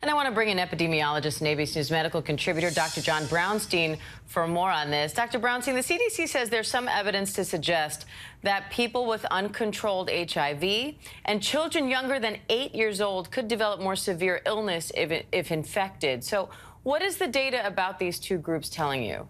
And I want to bring in epidemiologist and ABC News medical contributor Dr. John Brownstein for more on this. Dr. Brownstein, the CDC says there's some evidence to suggest that people with uncontrolled HIV and children younger than 8 years old could develop more severe illness if infected. So what is the data about these two groups telling you?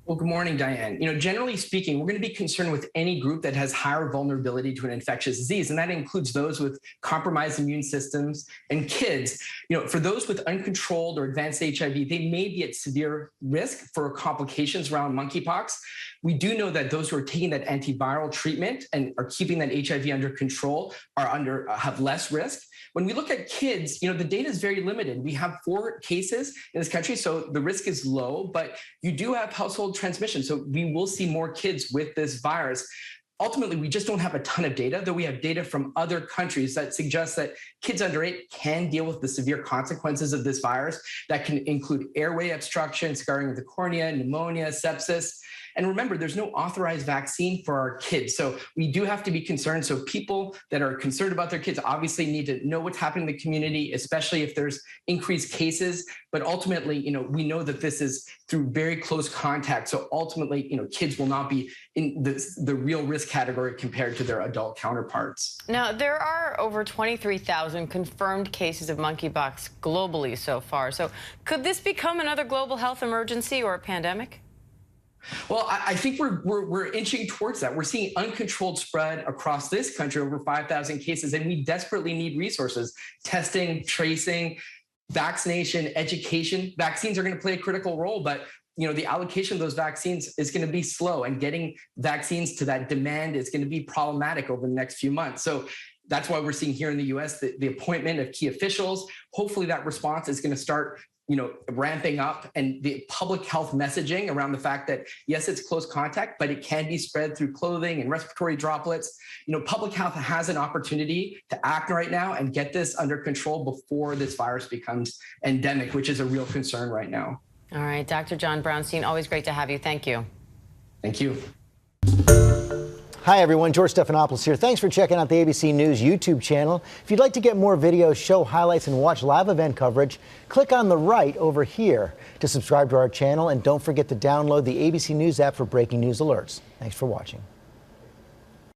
Well, good morning, Diane. Generally speaking, we're going to be concerned with any group that has higher vulnerability to an infectious disease, and that includes those with compromised immune systems and kids. For those with uncontrolled or advanced HIV, they may be at severe risk for complications around monkeypox. We do know that those who are taking that antiviral treatment and are keeping that HIV under control have less risk. When we look at kids, the data is very limited. We have 4 cases in this country, so the risk is low, but you do have household transmission. So we will see more kids with this virus. Ultimately, we just don't have a ton of data, though we have data from other countries that suggests that kids under 8 can deal with the severe consequences of this virus. That can include airway obstruction, scarring of the cornea, pneumonia, sepsis. And remember, there's no authorized vaccine for our kids. So we do have to be concerned. So people that are concerned about their kids obviously need to know what's happening in the community, especially if there's increased cases. But ultimately, we know that this is through very close contact. So ultimately, kids will not be in the real risk category compared to their adult counterparts. Now, there are over 23,000 confirmed cases of monkeypox globally so far. So could this become another global health emergency or a pandemic? Well, I think we're inching towards that. We're seeing uncontrolled spread across this country, over 5,000 cases, and we desperately need resources, testing, tracing, vaccination, education. Vaccines are going to play a critical role, but the allocation of those vaccines is going to be slow, and getting vaccines to that demand is going to be problematic over the next few months. So that's why we're seeing here in the U.S. the appointment of key officials. Hopefully that response is going to start ramping up, and the public health messaging around the fact that, yes, it's close contact, but it can be spread through clothing and respiratory droplets. Public health has an opportunity to act right now and get this under control before this virus becomes endemic, which is a real concern right now. All right, Dr. John Brownstein, always great to have you. Thank you. Thank you. Hi, everyone. George Stephanopoulos here. Thanks for checking out the ABC News YouTube channel. If you'd like to get more videos, show highlights, and watch live event coverage, click on the right over here to subscribe to our channel. And don't forget to download the ABC News app for breaking news alerts. Thanks for watching.